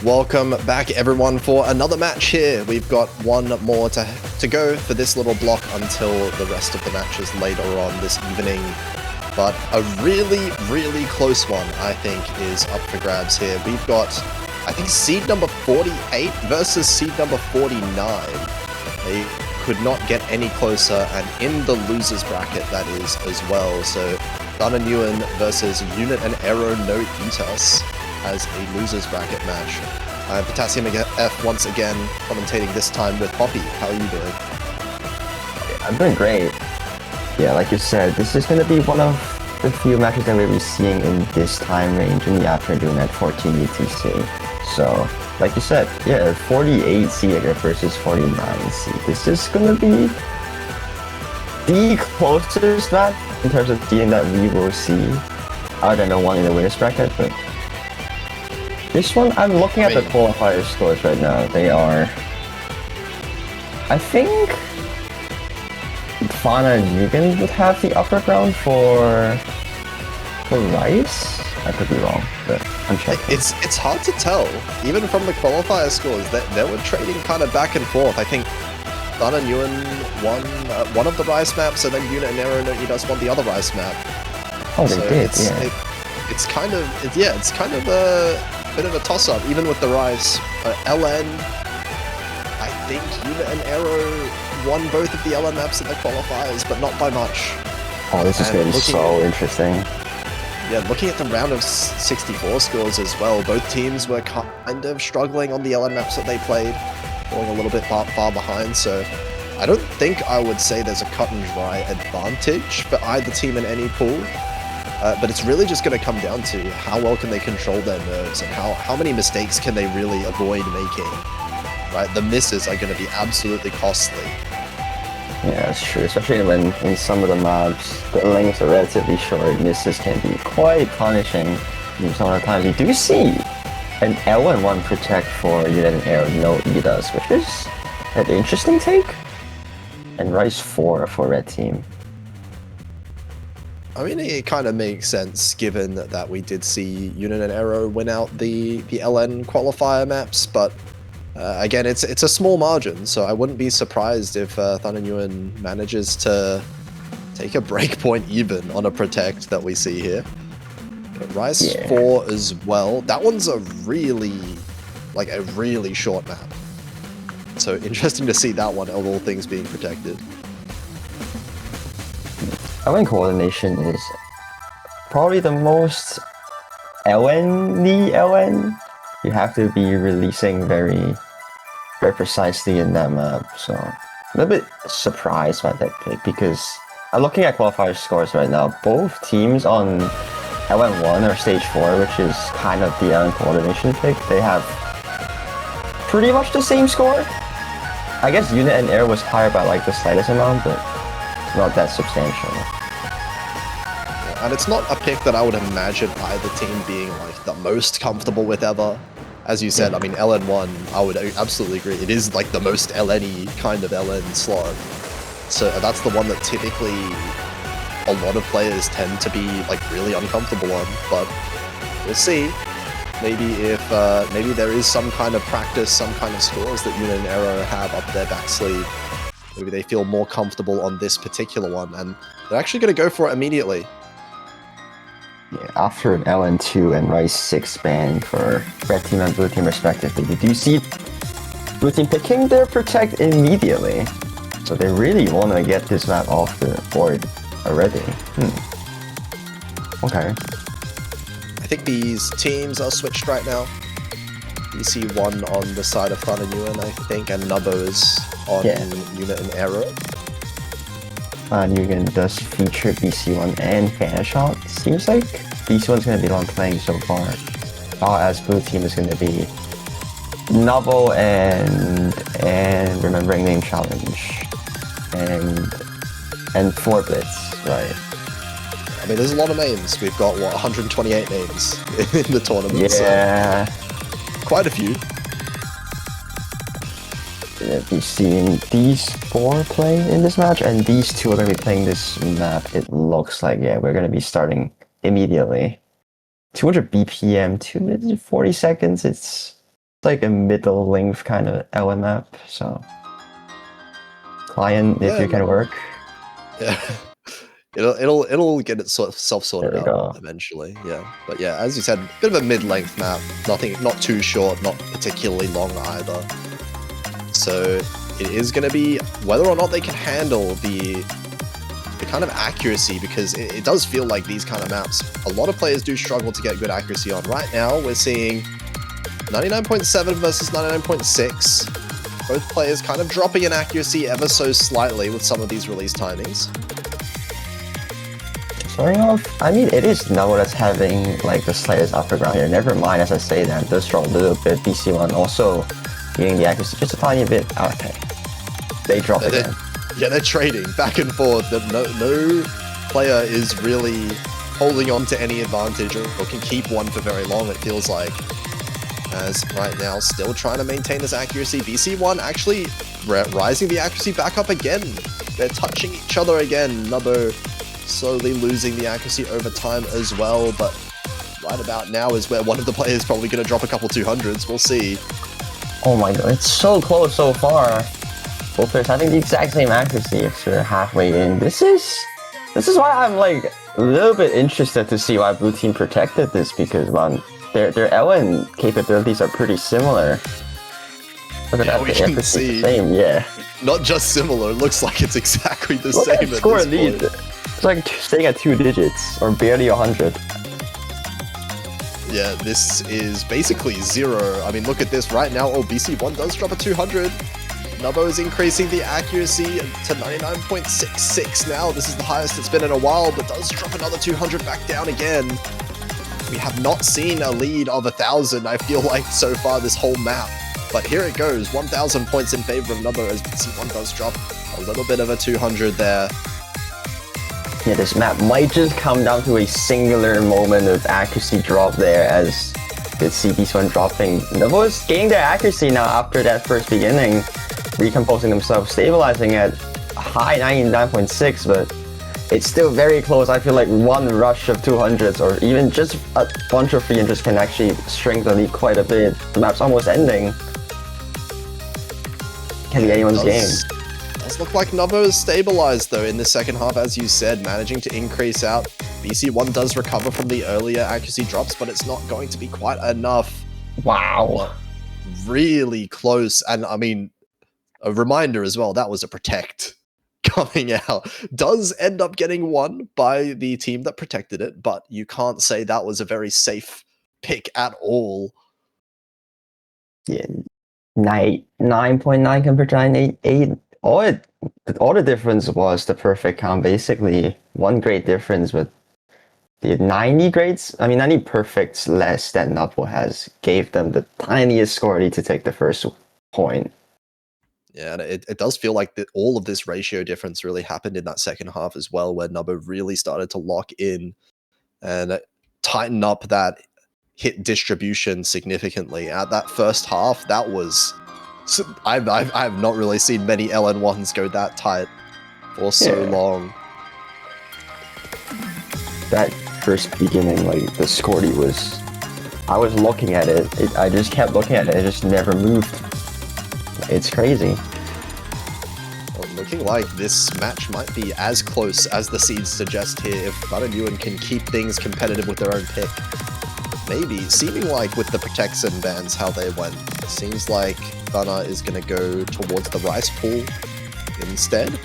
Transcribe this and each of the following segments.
Welcome back everyone for another match here. We've got one more to go for this little block until the rest of the matches later on this evening. But a really close one, I think, is up for grabs here. We've got, I think, seed number 48 versus seed number 49. They could not get any closer, and in the losers bracket that is as well. So ThanaNguyen versus Unit and Aero no Eatus as a losers bracket match. PotassiumF once again commentating, this time with Popy. How are you doing? I'm doing great. Yeah, like you said, this is going to be one of the few matches that we'll be seeing in this time range in the afternoon at 14 UTC. So, like you said, yeah, 48 seed versus 49 seed. This is going to be the closest match in terms of seeding that we will see, other than the one in the winners bracket, but this one, I'm looking at the qualifier scores right now. They are, I think, ThanaNguyen would have the upper ground for Rice. I could be wrong, but I'm checking. It's hard to tell, even from the qualifier scores, that they were trading kind of back and forth. I think ThanaNguyen won one of the Rice maps, and then Unit and Aero no Eatus won the other Rice map. Oh, they did, It's kind of a bit of a toss-up, even with the Rice. LN, I think Unit and Aero won both of the LN maps in the qualifiers, but not by much. Oh, this is going to be so interesting. Yeah, looking at the round of 64 scores as well, both teams were kind of struggling on the LN maps that they played, falling a little bit far behind, so I don't think I would say there's a cut and dry advantage for either team in any pool. But it's really just going to come down to how well can they control their nerves and how many mistakes can they really avoid making, right? The misses are going to be absolutely costly. Yeah, that's true, especially when in some of the mobs, the lanes are relatively short, misses can be quite punishing. And some of the times you do see an L1 protect for Unit and Aero no Eatus, which is an interesting take. And Rice 4 for red team. I mean, it kind of makes sense given that we did see Unit and Aero win out the LN qualifier maps, but again, it's a small margin, so I wouldn't be surprised if ThanaNguyen manages to take a breakpoint even on a protect that we see here. But Rice 4 as well. That one's a really short map. So interesting to see that one of all things being protected. LN coordination is probably the most LN. You have to be releasing very precisely in that map, so I'm a bit surprised by that pick because I'm looking at qualifier scores right now. Both teams on LN1 or stage 4, which is kind of the LN coordination pick, they have pretty much the same score. I guess Unit and Aero was higher by like the slightest amount, but not that substantial. And it's not a pick that I would imagine either team being like the most comfortable with ever. As you said, I mean, LN1, I would absolutely agree. It is like the most LN-y kind of LN slot. So that's the one that typically a lot of players tend to be like really uncomfortable on, but we'll see. Maybe if maybe there is some kind of practice, some kind of scores that Unit and Aero have up their back sleeve. Maybe they feel more comfortable on this particular one, and they're actually going to go for it immediately. Yeah, after an LN2 and Rice 6 ban for red team and blue team respectively, we do see blue team picking their protect immediately. So they really want to get this map off the board already. Okay. I think these teams are switched right now. You see one on the side of ThanaNguyen, I think, and Nubbo is on Unit and Aero. ThanaNguyen does feature BC1 and Vanishot. Seems like BC1's going to be the one playing so far. As blue team is going to be Nubbo and Remembering Name Challenge and 4 Blitz, right? I mean, there's a lot of names. We've got, what, 128 names in the tournament. Yeah. So quite a few. We'll be seeing these 4 play in this match, and these 2 are going to be playing this map. It looks like, yeah, we're going to be starting immediately. 200 BPM, 2 minutes and 40 seconds. It's like a middle length kind of LN map, so client if Yeah, you can work. Yeah. It'll get itself sorted There we out go. eventually, yeah. But yeah, as you said, bit of a mid-length map. Not too short, not particularly long either. So it is going to be whether or not they can handle the kind of accuracy, because it does feel like these kind of maps, a lot of players do struggle to get good accuracy on. Right now, we're seeing 99.7 versus 99.6. Both players kind of dropping in accuracy ever so slightly with some of these release timings. Starting off, I mean, it is Noah that's having like the slightest upper ground here. Never mind, as I say that, does drop a little bit. BC1 also getting the accuracy just a tiny bit. Okay, they drop again. Yeah, they're trading back and forth. No player is really holding on to any advantage or can keep one for very long, it feels like. As right now, still trying to maintain this accuracy. BC1 actually rising the accuracy back up again. They're touching each other again. Nubbo slowly losing the accuracy over time as well, but right about now is where one of the players probably going to drop a couple 200s. We'll see. Oh my god, it's so close so far. Both players having the exact same accuracy if you're halfway in. This is why I'm like a little bit interested to see why blue team protected this, because man, their LN capabilities are pretty similar. Look at that, we can see. Same, yeah. Not just similar, it looks like it's exactly the same. Score a lead. It's like staying at 2 digits or barely 100. Yeah, this is basically 0. I mean, look at this right now. Oh, BC1 does drop a 200. Nubbo is increasing the accuracy to 99.66 now. This is the highest it's been in a while, but does drop another 200 back down again. We have not seen a lead of 1,000, I feel like, so far this whole map. But here it goes, 1,000 points in favor of Nubbo as BC1 does drop a little bit of a 200 there. Yeah, this map might just come down to a singular moment of accuracy drop there as the CB's1 dropping. Nubbo is gaining their accuracy now after that first beginning, recomposing themselves, stabilizing at high 99.6, but it's still very close. I feel like one rush of 200s or even just a bunch of 300s can actually shrink the lead quite a bit. The map's almost ending. Can be anyone's game. Does look like Nubbo is stabilized though in the second half, as you said, managing to increase out. BC1 does recover from the earlier accuracy drops, but it's not going to be quite enough. Wow. Really close. And I mean, a reminder as well, that was a protect coming out. Does end up getting won by the team that protected it, but you can't say that was a very safe pick at all. Yeah, 9.9 compared to 9.8. All the difference was the perfect count, basically. One great difference with the 90 grades, I mean 90 perfects less than Nubbo has, gave them the tiniest score lead to take the first point. Yeah, and it does feel like all of this ratio difference really happened in that second half as well, where Nubbo really started to lock in and tighten up that hit distribution significantly. At that first half, that was... I have not really seen many LN1s go that tight for so long. That first beginning, like, the score lead was... I was looking at it, I just kept looking at it, it just never moved. It's crazy. Well, looking like this match might be as close as the seeds suggest here if ThanaNguyen can keep things competitive with their own pick. Maybe, seeming like with the protects and bans how they went, seems like Thana is going to go towards the rice pool instead.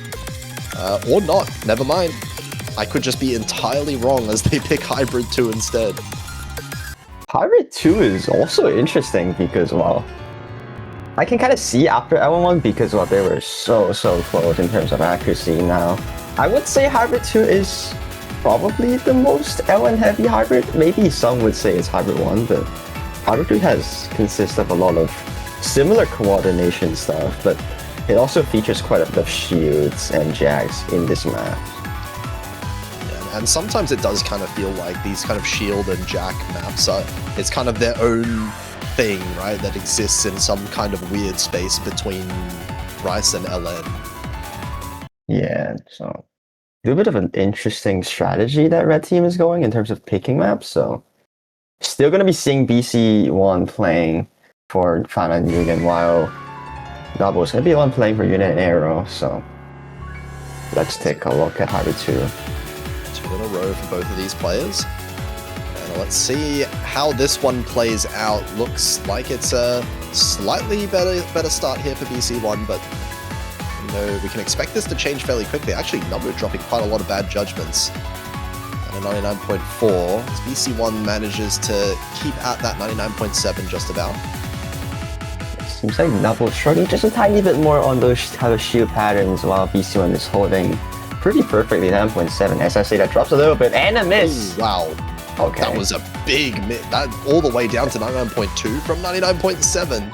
Or not, never mind. I could just be entirely wrong as they pick Hybrid 2 instead. Hybrid 2 is also interesting because, well, I can kind of see after L1 because, well, they were so close in terms of accuracy now. I would say Hybrid 2 is probably the most LN heavy hybrid. Maybe some would say it's Hybrid 1, but Hybrid 2 consists of a lot of similar coordination stuff, but it also features quite a bit of shields and jags in this map. Yeah, and sometimes it does kind of feel like these kind of shield and jack maps it's kind of their own thing, right, that exists in some kind of weird space between Rice and LN. Yeah, so a little bit of an interesting strategy that Red Team is going in terms of picking maps, so still going to be seeing BC1 playing for ThanaNguyen, while Nobble's gonna be the one playing for unit and aero. So let's take a look at Hybrid 2. 2 in a row for both of these players. And let's see how this one plays out. Looks like it's a slightly better start here for BC1, but you know, we can expect this to change fairly quickly. Actually, Nubbo dropping quite a lot of bad judgments. At a 99.4, BC1 manages to keep at that 99.7 just about. Seems like Nubble struggling just a tiny bit more on those type of shield patterns, while BC1 is holding pretty perfectly 9.7. SSA that drops a little bit, and a miss! Ooh, wow. Okay. That was a big miss. That all the way down to 99.2 from 99.7.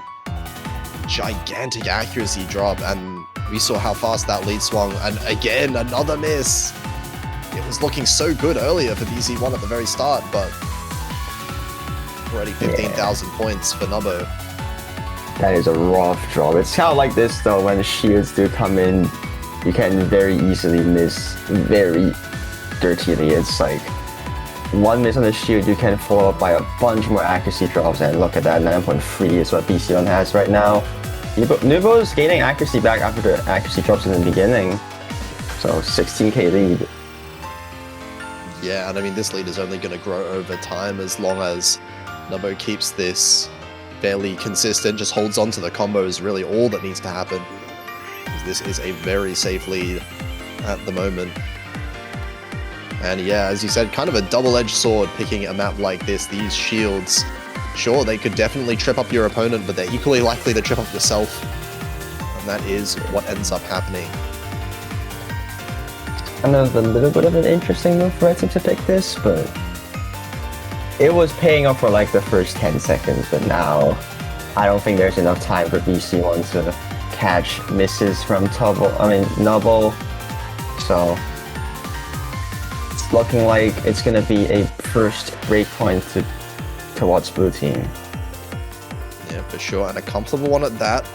Gigantic accuracy drop, and we saw how fast that lead swung, and again, another miss. It was looking so good earlier for BC1 at the very start, but already 15,000 points for Nubbo. That is a rough drop. It's kind of like this though, when shields do come in, you can very easily miss very dirtily. It's like one miss on the shield, you can follow up by a bunch more accuracy drops, and look at that, 9.3 is what BC1 has right now. Nubo's gaining accuracy back after the accuracy drops in the beginning, so 16k lead. Yeah, and I mean, this lead is only going to grow over time as long as Nubbo keeps this fairly consistent, just holds on to the combo is really all that needs to happen. This is a very safe lead at the moment. And yeah, as you said, kind of a double-edged sword picking a map like this. These shields, sure, they could definitely trip up your opponent, but they're equally likely to trip up yourself. And that is what ends up happening. Kind of a little bit of an interesting move for Red Team to pick this, but it was paying off for like the first 10 seconds, but now I don't think there's enough time for BC1 to catch misses from Nubble. So it's looking like it's gonna be a first breakpoint towards blue team. Yeah, for sure, and a comfortable one at that.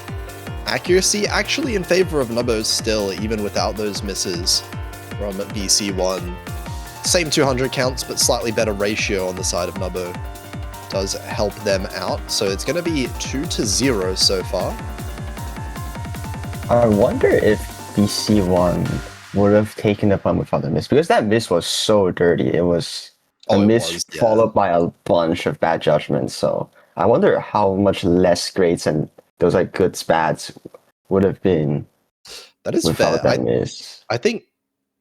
Accuracy actually in favor of Nubbo still, even without those misses from BC1. Same 200 counts, but slightly better ratio on the side of Nubbo. Does help them out, so it's going to be 2-0 so far. I wonder if BC1 would have taken the fun without the miss, because that miss was so dirty. It was a miss followed by a bunch of bad judgments, so I wonder how much less grades and those like good spats would have been. That is without fair. That miss. I think,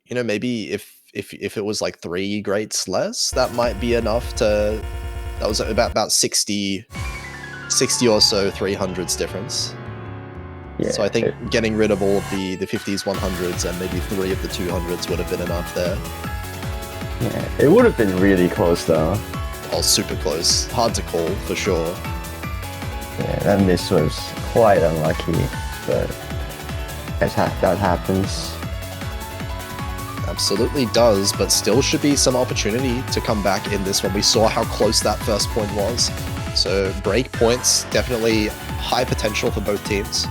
you know, maybe if it was like 3 grades less, that might be enough to. That was about 60 or so 300s difference. Yeah, so I think getting rid of all of the 50s, 100s, and maybe 3 of the 200s would have been enough there. Yeah, it would have been really close though. Oh, super close. Hard to call, for sure. Yeah, that miss was quite unlucky, but that happens. Absolutely does, but still should be some opportunity to come back in this one. We saw how close that first point was. So break points, definitely high potential for both teams.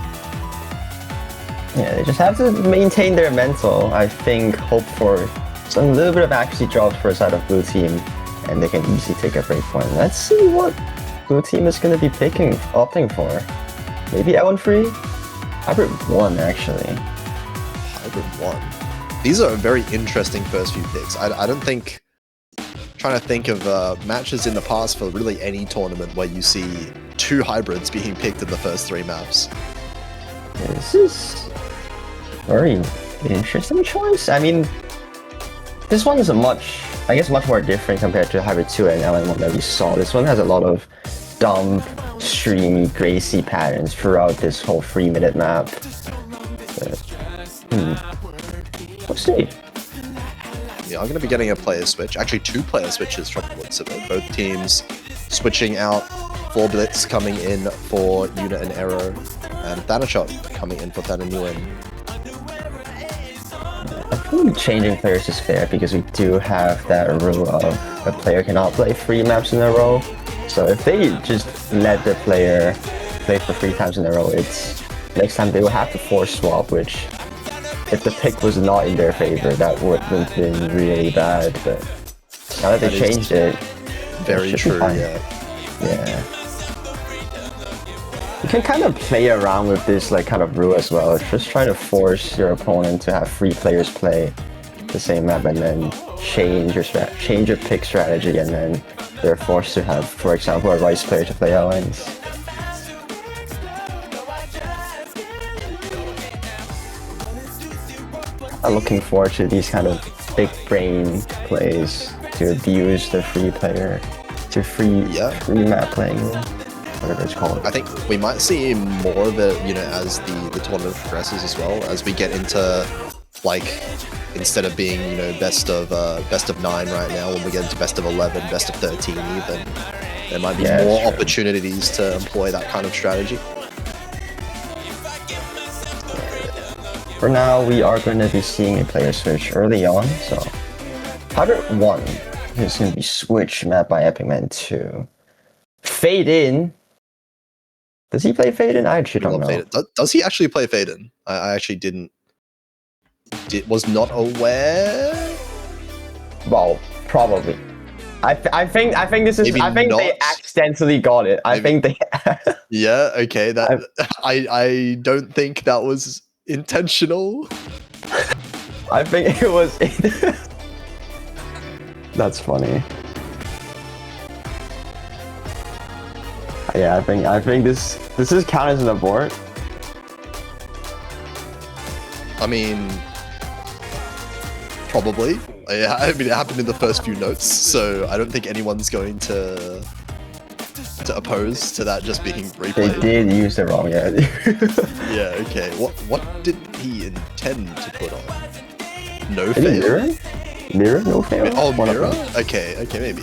Yeah, they just have to maintain their mental. I think hope for some little bit of accuracy drops for a side of blue team, and they can easily take a break point. Let's see what blue team is going to be opting for. Maybe L1 Hybrid 1 actually. Hybrid 1. These are very interesting first few picks. I don't think... Trying to think of matches in the past for really any tournament where you see 2 hybrids being picked in the first 3 maps. Yeah, this is very interesting choice. I mean, this one is much more different compared to Hybrid 2 and LN1 that we saw. This one has a lot of dumb, streamy, Gracie patterns throughout this whole 3-minute map. We'll see. Yeah, I'm going to be getting a player switch. Actually, 2 player switches from the looks of it. Both teams switching out. 4 Blitz coming in for Unit and Aero, and ThanaShot coming in for ThanaNguyen. I think changing players is fair because we do have that rule of a player cannot play 3 maps in a row. So if they just let the player play for 3 times in a row, it's next time they will have to force swap, which if the pick was not in their favor, that would have been really bad. But now that they changed it, very true. Yeah. Yeah. You can kind of play around with this like kind of rule as well. Just try to force your opponent to have 3 players play the same map and then change your pick strategy, and then they're forced to have, for example, a rice player to play LNs. I'm looking forward to these kind of big brain plays to abuse the free player, to free map playing, whatever it's called. I think we might see more of it, you know, as the tournament progresses as well, as we get into, like, instead of being, you know, best of 9 right now, when we get into best of 11, best of 13 even, there might be more opportunities to employ that kind of strategy. For now, we are going to be seeing a player switch early on, so Hybrid 1 is going to be switched map by Epic Man 2. Fade In. Does he play Fade In? I actually don't know. Does he actually play Fade In? I actually was not aware. Well, probably. I think this is. Maybe I think they accidentally got it. I think they. Yeah. Okay. That I don't think that was intentional. I think it was. That's funny. Yeah, I think this is counted as an abort. I mean, probably. I mean, it happened in the first few notes, so I don't think anyone's going to oppose to that just being replayed. They did use the wrong ad. Yeah. Okay. What did he intend to put on? No fail. fail. Mirror? No fail. Oh, mirror. Okay. Okay. Maybe.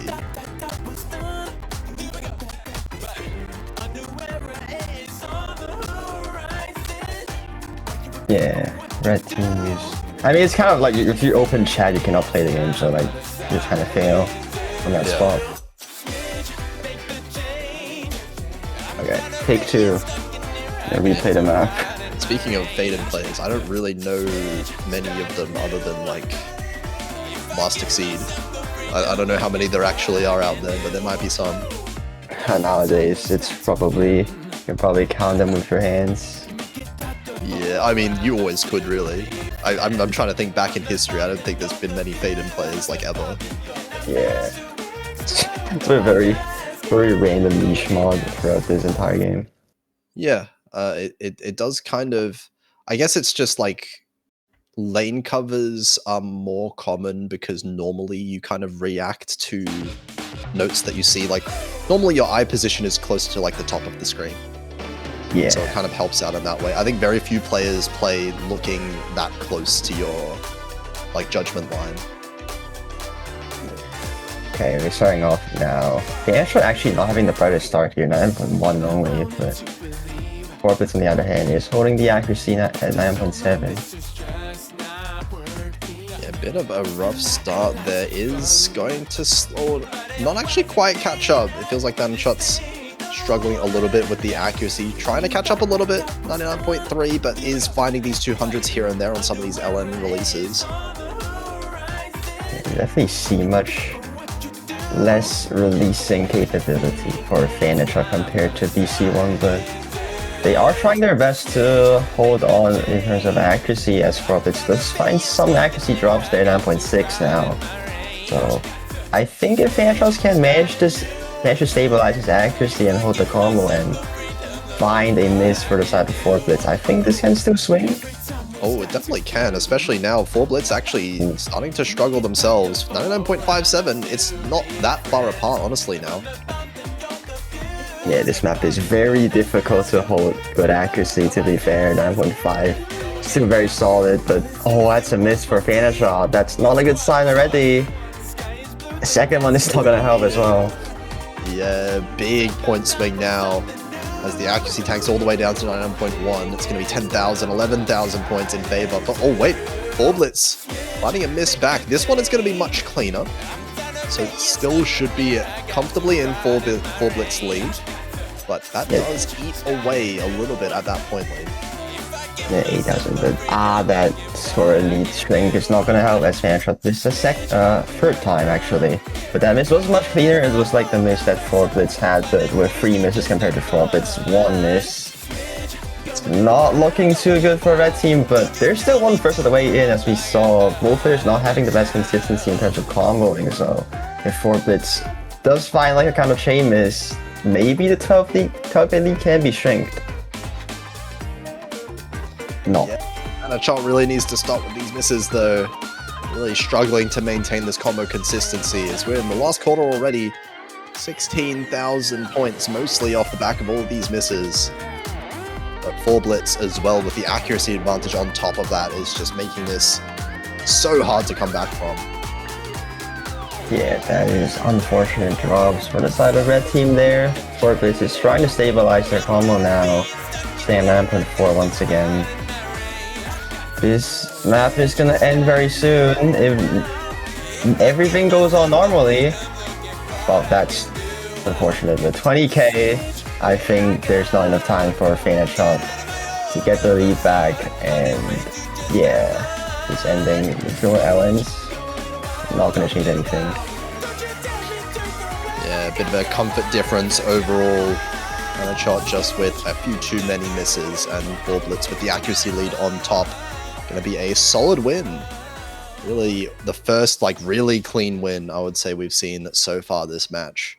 Yeah. Red team use. I mean, it's kind of like if you open chat, you cannot play the game, so like you kind of fail on that spot. Okay, take 2. And replay the map. Speaking of Fade In players, I don't really know many of them other than like Last Exceed. I don't know how many there actually are out there, but there might be some. Nowadays, it's probably you can probably count them with your hands. Yeah, I mean, you always could, really. I'm trying to think back in history. I don't think there's been many Fade In players, like, ever. Yeah. It's a very random niche mod throughout this entire game. Yeah, it does kind of... I guess it's just, like, lane covers are more common because normally you kind of react to notes that you see. Like, normally your eye position is close to, like, the top of the screen. Yeah. So it kind of helps out in that way. I think very few players play looking that close to your, like, judgment line. Okay, we're starting off now. The actually not having the brightest start here, 9.1 only, but Forbits on the other hand is holding the accuracy at 9.7. Yeah, a bit of a rough start there. Is going to slow, not actually quite catch up. It feels like ThanaNguyen's struggling a little bit with the accuracy, trying to catch up a little bit, 99.3, but is finding these 200s here and there on some of these LN releases. You definitely see much less releasing capability for ThanaNguyen compared to BC1, but they are trying their best to hold on in terms of accuracy, as Forbits does find some accuracy drops there, 9.6 now. So I think if ThanaNguyen can manage to stabilize his accuracy and hold the combo and find a miss for the side of 4-Blitz, I think this can still swing. Oh, it definitely can, especially now. 4-Blitz actually starting to struggle themselves. 99.57, it's not that far apart, honestly, now. Yeah, this map is very difficult to hold good accuracy, to be fair. 9.5, still very solid, but oh, that's a miss for ThanaNguyen. That's not a good sign already. The second one is not gonna help as well. Yeah, big point swing now as the accuracy tanks all the way down to 99.1. It's going to be 10,000, 11,000 points in favor. But oh wait, 4-Blitz finding a miss back. This one is going to be much cleaner. So it still should be comfortably in 4-Blitz lead. But that does eat away a little bit at that point lane. Yeah, 8,000, but that sort of lead strength is not gonna help as ThanaNguyen. This is the third time actually, but that miss was much cleaner. It was like the miss that 4-Blitz had, but with 3 misses compared to 4-Blitz 1 miss. not looking too good for Red Team, but they're still 1/1 of the way in, as we saw both players not having the best consistency in terms of comboing. So if 4-Blitz does find like a kind of chain miss, maybe the 12 lead can be shrinked. No. Yeah. And a shot really needs to stop with these misses though. Really struggling to maintain this combo consistency as we're in the last quarter already. 16,000 points, mostly off the back of all of these misses. But 4-Blitz as well, with the accuracy advantage on top of that, is just making this so hard to come back from. Yeah, that is unfortunate drops for the side of Red Team there. 4-Blitz is trying to stabilize their combo now. Staying 9.4 once again. This map is gonna end very soon if everything goes on normally. Well, that's unfortunate, but 20k, I think there's not enough time for ThanaNguyen to get the lead back, and yeah, this ending with no Ellens, not gonna change anything. Yeah, a bit of a comfort difference overall. ThanaNguyen just with a few too many misses, and 4-Blitz with the accuracy lead on top. Gonna be a solid win. Really, the first like really clean win I would say we've seen so far this match.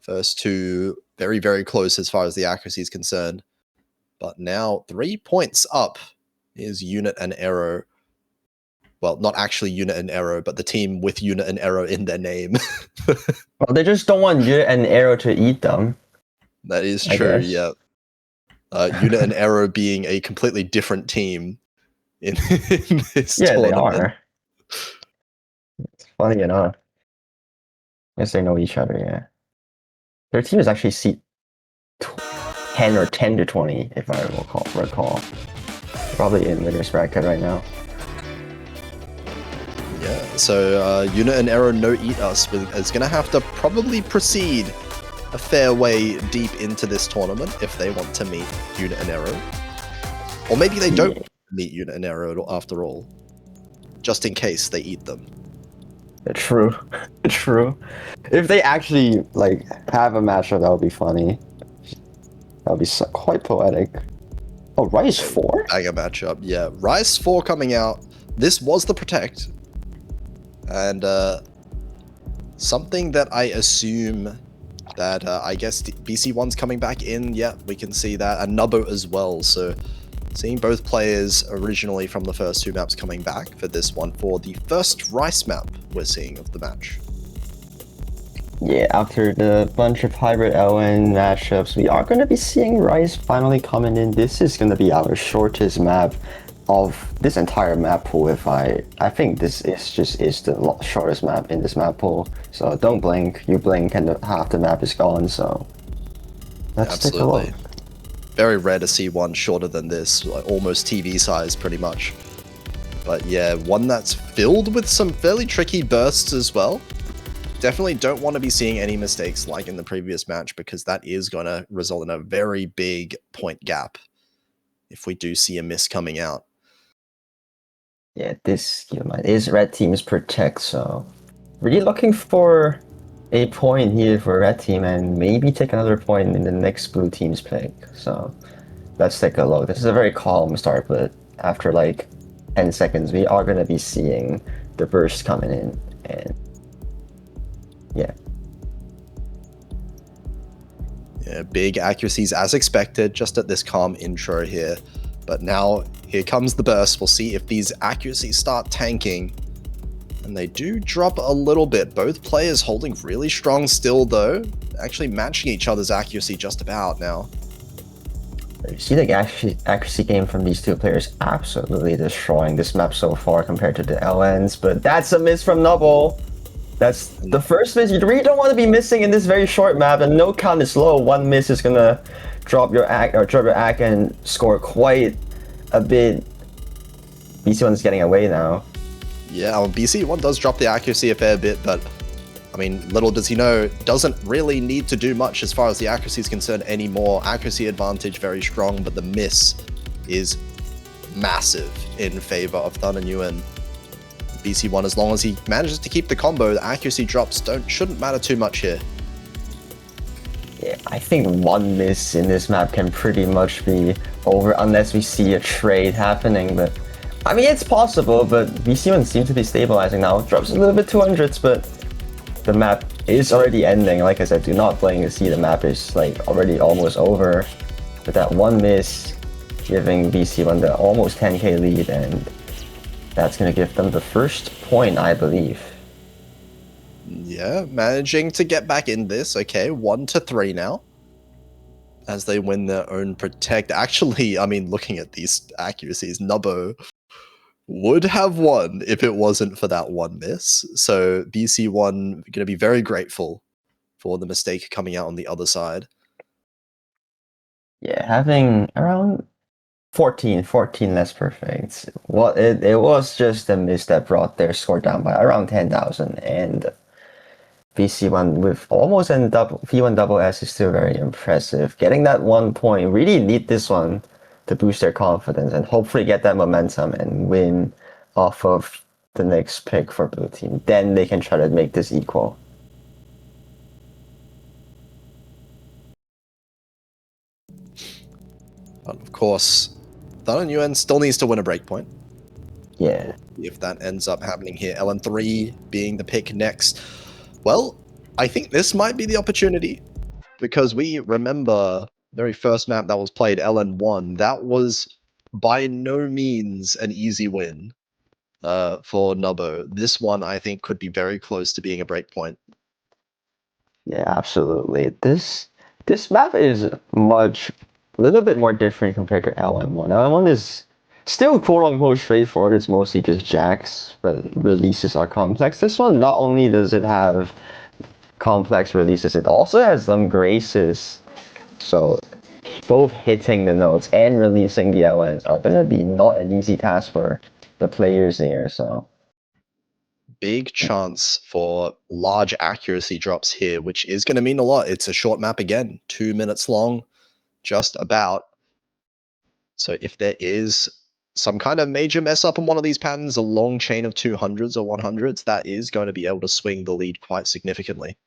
First two very, very close as far as the accuracy is concerned. But now 3 points up is Unit and Aero. Well, not actually Unit and Aero, but the team with Unit and Aero in their name. Well, they just don't want Unit and Aero to eat them. That is true, yeah. Unit and Aero being a completely different team in this tournament. They are. It's funny enough. I guess they know each other, yeah. Their team is actually seat 10 or 10 to 20, if I recall. Probably in winner's bracket right now. Yeah, so Unit and Aero no eat us is going to have to probably proceed a fair way deep into this tournament if they want to meet Unit and Aero. Or maybe they don't meet Unit and Aero after all, just in case they eat them. True. True. If they actually like have a matchup, that would be funny. That would be quite poetic. Oh, Rise 4? Banger matchup, yeah. Rise 4 coming out. This was the Protect. And something that I assume that I guess BC1's coming back in. Yeah, we can see that. And Nubbo as well. So seeing both players originally from the first two maps coming back for this one for the first Rice map we're seeing of the match. Yeah, after the bunch of hybrid LN matchups, we are going to be seeing Rice finally coming in. This is going to be our shortest map of this entire map pool. I think this is the shortest map in this map pool. So don't blink. You blink and half the map is gone. So let's take a look. Very rare to see one shorter than this, like almost TV size pretty much. But yeah, one that's filled with some fairly tricky bursts as well. Definitely don't want to be seeing any mistakes like in the previous match, because that is going to result in a very big point gap if we do see a miss coming out. Yeah, this is Red Team's Protect, so really looking for a point here for Red Team and maybe take another point in the next Blue Team's pick. So let's take a look. This is a very calm start, but after like 10 seconds, we are going to be seeing the burst coming in. And yeah. Yeah, big accuracies as expected, just at this calm intro here. But now here comes the burst. We'll see if these accuracies start tanking. And they do drop a little bit. Both players holding really strong still though. Actually matching each other's accuracy just about now. You see the accuracy game from these two players absolutely destroying this map so far compared to the LNs. But that's a miss from Nubble. That's the first miss you really don't want to be missing in this very short map, and no count is low. One miss is gonna drop your act and score quite a bit. BC1's getting away now. Yeah, well, BC1 does drop the accuracy a fair bit, but I mean, little does he know, doesn't really need to do much as far as the accuracy is concerned anymore. Accuracy advantage very strong, but the miss is massive in favor of ThanaNguyen. BC1, as long as he manages to keep the combo, the accuracy drops shouldn't matter too much here. Yeah, I think one miss in this map can pretty much be over unless we see a trade happening. But I mean, it's possible. But VC1 seems to be stabilizing now. Drops a little bit 200s, but the map is already ending. Like I said, do not blink to see the map is like already almost over. With that one miss, giving VC1 the almost 10k lead, and that's gonna give them the first point, I believe. Yeah, managing to get back in this. Okay, 1-3 now. As they win their own protect. Actually, I mean, looking at these accuracies, Nubbo would have won if it wasn't for that one miss. So BC1 going to be very grateful for the mistake coming out on the other side. Yeah, having around 14 less perfect. Well, it was just a miss that brought their score down by around 10,000, and VC1 with almost a double V1 double S is still very impressive. Getting that 1 point, really need this one to boost their confidence and hopefully get that momentum and win off of the next pick for blue team. Then they can try to make this equal. But of course, ThanaNguyen still needs to win a breakpoint. Yeah. If that ends up happening here, LN3 being the pick next. Well, I think this might be the opportunity, because we remember the very first map that was played, LN1, that was by no means an easy win for Nubbo. This one, I think, could be very close to being a breakpoint. Yeah, absolutely. This map is a little bit more different compared to LM1. LM1 is still quote unquote straightforward. It's mostly just jacks, but releases are complex. This one, not only does it have complex releases, it also has some graces. So both hitting the notes and releasing the LNs are gonna be not an easy task for the players here. So Big chance for large accuracy drops here, which is going to mean a lot. It's a short map again, 2 minutes long, just about. So if there is some kind of major mess up on one of these patterns, a long chain of 200s or 100s, that is going to be able to swing the lead quite significantly.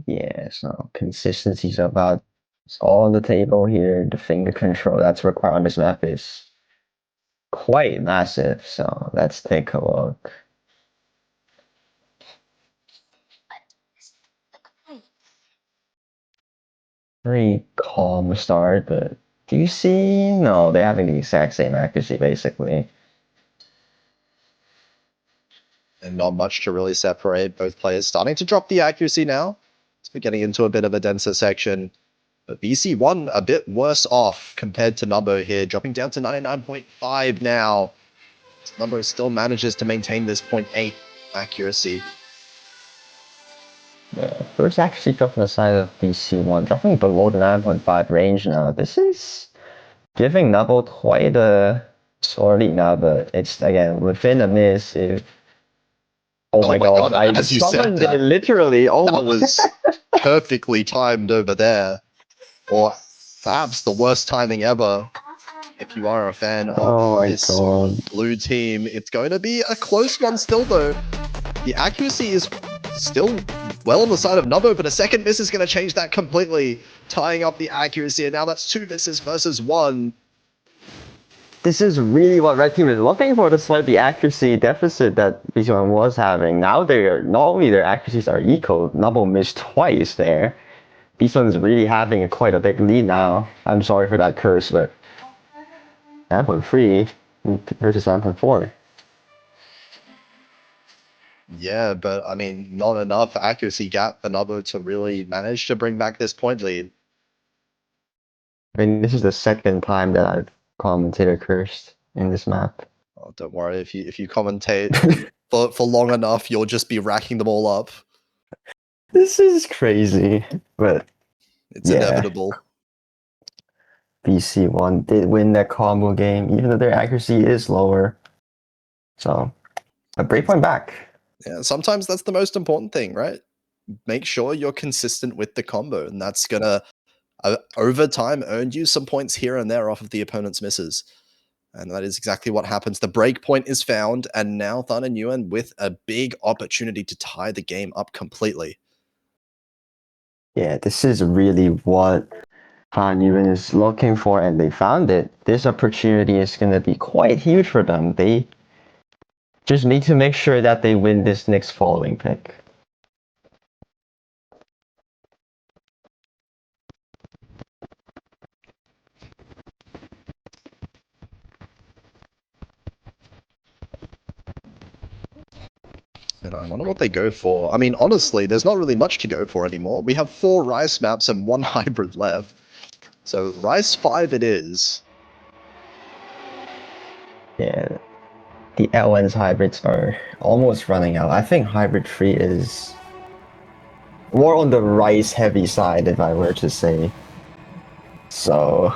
yeah, so consistency's about it's all on the table here. The finger control that's required on this map is quite massive. So let's take a look. Very calm start, but do you see? No, they're having the exact same accuracy basically. And not much to really separate both players. Starting to drop the accuracy now. So we're getting into a bit of a denser section. But BC1 a bit worse off compared to Nubbo here, dropping down to 99.5 now. Nubbo still manages to maintain this 0.8 accuracy. Yeah, first accuracy drop on the side of BC1, dropping below the 9.5 range now. This is giving Nubbo quite a sorry now, but it's again within a miss. If oh my god, I as you summoned said it literally. Oh that my was perfectly timed over there. Or perhaps the worst timing ever. If you are a fan of oh my this god. blue team, it's going to be a close one still, though. The accuracy is still well on the side of Nubbo, but a second miss is going to change that completely, tying up the accuracy, and now that's 2 misses versus 1. This is really what Red Team is looking for, despite the accuracy deficit that BC1 was having. Now they're not only their accuracies are equal, Nubbo missed twice there. BC1 is really having quite a big lead now. I'm sorry for that curse, but 9.3 versus 9.4. Yeah, but I mean, not enough accuracy gap for Nubbo to really manage to bring back this point lead. I mean, this is the second time that I've commentator cursed in this map. Oh, don't worry, if you commentate for long enough, you'll just be racking them all up. This is crazy, but It's yeah. inevitable. BC1 did win that combo game, even though their accuracy is lower. So, a breakpoint back. Yeah, sometimes that's the most important thing, right? Make sure you're consistent with the combo, and that's gonna over time earn you some points here and there off of the opponent's misses. And that is exactly what happens. The break point is found, and now ThanaNguyen with a big opportunity to tie the game up completely. Yeah, this is really what ThanaNguyen is looking for, and they found it. This opportunity is going to be quite huge for them. They just need to make sure that they win this next following pick. And I wonder what they go for. I mean, honestly, there's not really much to go for anymore. We have 4 Rice maps and 1 hybrid left. So Rice 5 it is. Yeah, the LN's hybrids are almost running out. I think hybrid 3 is more on the Rice heavy side, if I were to say. So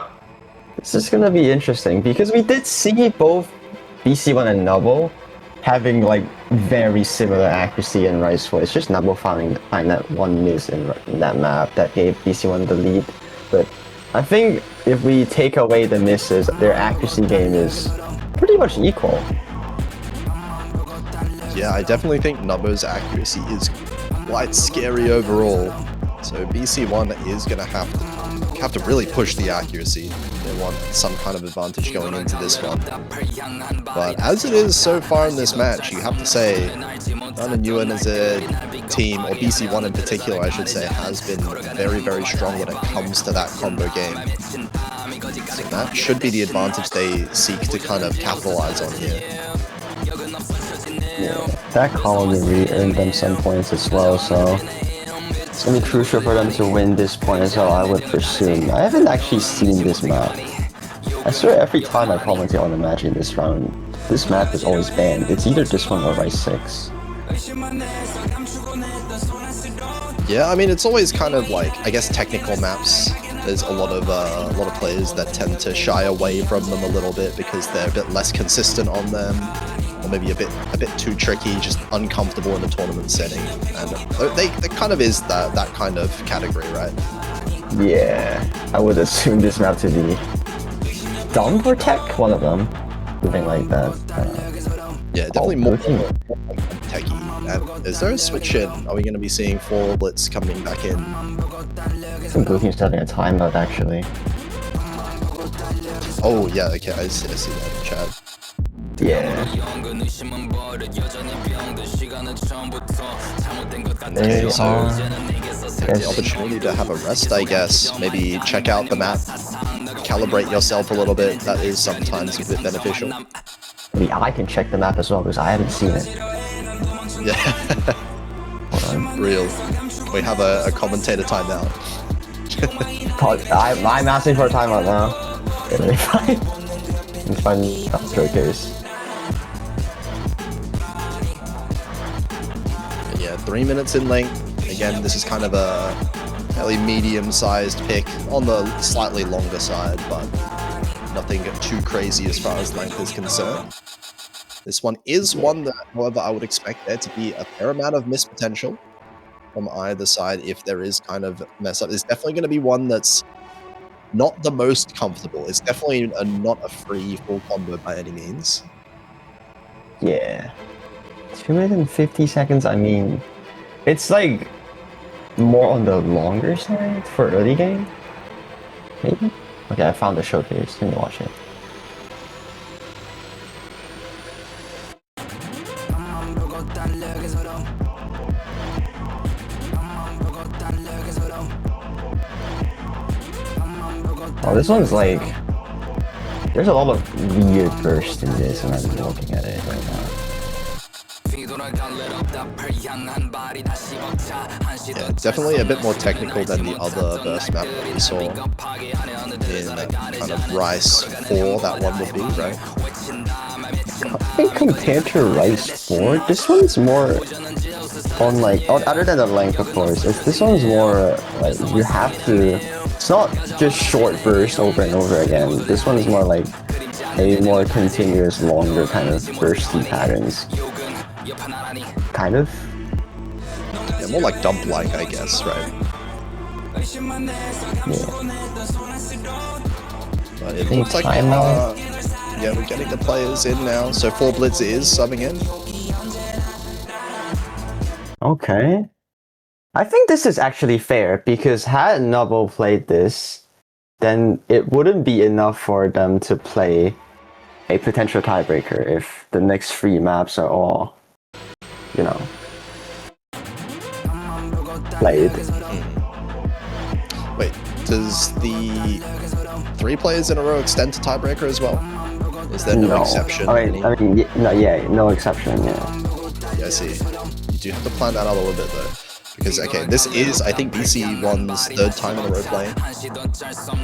this is gonna be interesting because we did see both BC1 and Nubble having like very similar accuracy and Rice 4. It's just Nubble finding that one miss in that map that gave BC1 the lead. But I think if we take away the misses, their accuracy game is pretty much equal. Yeah, I definitely think Nubbo's accuracy is quite scary overall. So BC1 is going to have to really push the accuracy. They want some kind of advantage going into this one. But as it is so far in this match, you have to say ThanaNguyen as a team, or BC1 in particular, I should say, has been very, very strong when it comes to that combo game. So that should be the advantage they seek to kind of capitalize on here. Yeah, that column really earned them some points as well, so it's gonna be crucial for them to win this point as well, I would presume. I haven't actually seen this map. I swear every time I commentate on a match in this round, this map is always banned. It's either this one or Rice 6. Yeah, I mean, it's always kind of like, I guess, technical maps. There's a lot of players that tend to shy away from them a little bit because they're a bit less consistent on them, or maybe a bit too tricky, just uncomfortable in a tournament setting. And they kind of is that kind of category, right? Yeah, I would assume this map to be Dump or Tech, one of them, something like that. Yeah, definitely more techie. And is there a switch in? Are we going to be seeing 4 Blitz coming back in? I think Blue Team's having a timeout actually. Oh yeah, okay, I see that in chat. Yeah. Okay, so the opportunity to have a rest, I guess. Maybe check out the map, calibrate yourself a little bit. That is sometimes a bit beneficial. Maybe I can check the map as well because I haven't seen it. Yeah. Real. We have a commentator timeout. I'm asking for a timeout now. Okay, fine. It's fine. That's showcase. Yeah, 3 minutes in length. Again, this is kind of a fairly medium-sized pick, on the slightly longer side, but nothing too crazy as far as length is concerned. This one is one that, however, I would expect there to be a fair amount of miss potential from either side if there is kind of mess up. It's definitely going to be one that's not the most comfortable. It's definitely not a free full combo by any means. Yeah. 2 minutes and 50 seconds, I mean, it's like more on the longer side for early game? Maybe? Okay, I found the showcase. Let me watch it. Oh, this one's like... There's a lot of weird bursts in this, and I'm looking at it right now. Yeah, definitely a bit more technical than the other burst map that we saw in kind of Rice 4, that one would be, right? I think compared to Rice 4, this one's more on like, other than the length of course, this one's more like you have to, it's not just short bursts over and over again. This one is more like a more continuous, longer kind of bursty patterns. Kind of? Yeah, more like dump-like, I guess, right? Yeah. But it looks like yeah, we're getting the players in now. So 4 Blitz is subbing in. Okay. I think this is actually fair because had Noble played this, then it wouldn't be enough for them to play a potential tiebreaker if the next 3 maps are all, you know, played. Wait, does the 3 players in a row extend to tiebreaker as well? Is there no exception? No exception, yeah. Yeah, I see. You do have to plan that out a little bit though. Because, okay, this is, I think, BC1's 3rd time in a row playing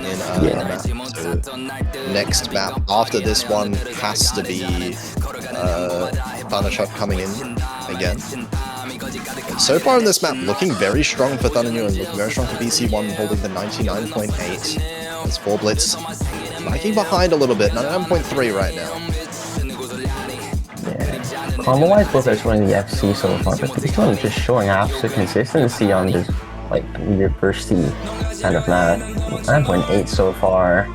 in a map. So, next map after this one has to be ThanaNguyen coming in again. And so far in this map, looking very strong for ThanaNguyen, looking very strong for BC1, holding the 99.8. As 4 Blitz lagging behind a little bit, 99.3 right now. Combo-wise, both are running the FC so far, but this one is just showing absolute consistency on this, like, university kind of map. 9.8 so far.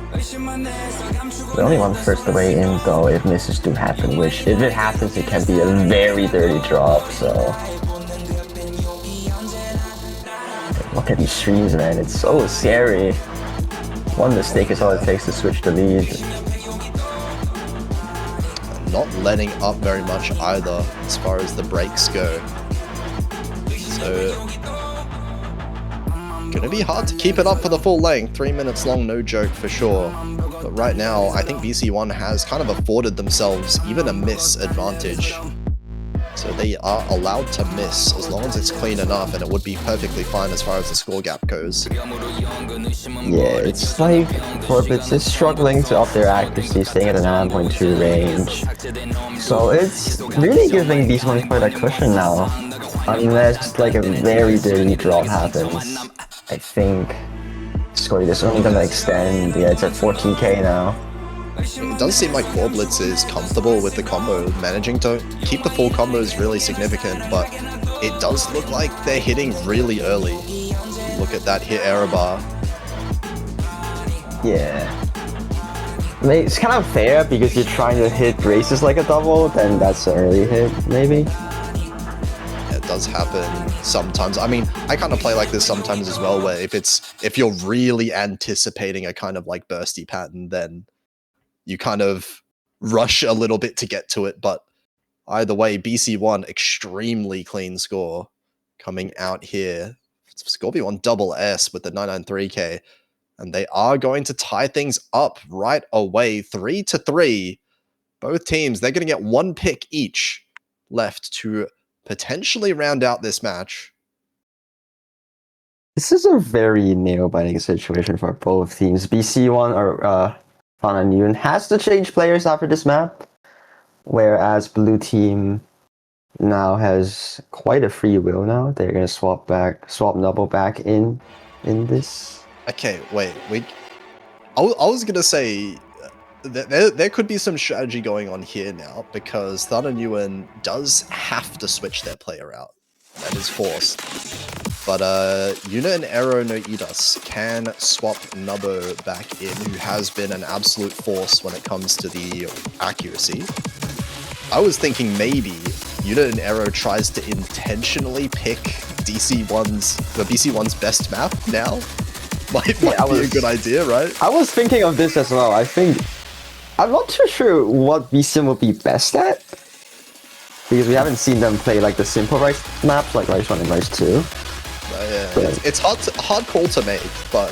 The only one first away in, though, if misses do happen, which, if it happens, it can be a very dirty drop, so... Look at these streams, man, it's so scary. One mistake is all it takes to switch the lead. Not letting up very much either as far as the breaks go. So, gonna be hard to keep it up for the full length. 3 minutes long, no joke for sure. But right now, I think BC1 has kind of afforded themselves even a miss advantage. So they are allowed to miss as long as it's clean enough, and it would be perfectly fine as far as the score gap goes. Yeah, it's like Forbits is struggling to up their accuracy, staying at a 9.2 range. So it's really giving these ones quite a cushion now. Unless like a very dirty drop happens. I think score is only gonna extend. Yeah, it's at 14k now. It does seem like 4 Blitz is comfortable with the combo. Managing to keep the full combo is really significant, but it does look like they're hitting really early. Look at that hit error bar. Yeah. I mean, it's kind of fair because you're trying to hit braces like a double, then that's an early hit, maybe. Yeah, it does happen sometimes. I mean, I kind of play like this sometimes as well, where if you're really anticipating a kind of like bursty pattern, then you kind of rush a little bit to get to it, but either way, BC1, extremely clean score coming out here. Scorpion double S with the 993k, and they are going to tie things up right away, 3-3. Both teams, they're going to get 1 pick each left to potentially round out this match. This is a very nail-biting situation for both teams. BC1 or ThanaNguyen has to change players after this map, whereas blue team now has quite a free will now. They're gonna swap Nubble back in this. Okay, wait. I was gonna say there could be some strategy going on here now, because ThanaNguyen does have to switch their player out. That is forced. But Yuna and Aero no Idas can swap Nubbo back in, who has been an absolute force when it comes to the accuracy. I was thinking maybe Yuna and Aero tries to intentionally pick BC1's best map now. Might be a good idea, right? I was thinking of this as well. I'm not too sure what BC1 would be best at, because we haven't seen them play like the simple Rice maps like Rice 1 and Rice 2. Yeah, it's hard call to make, but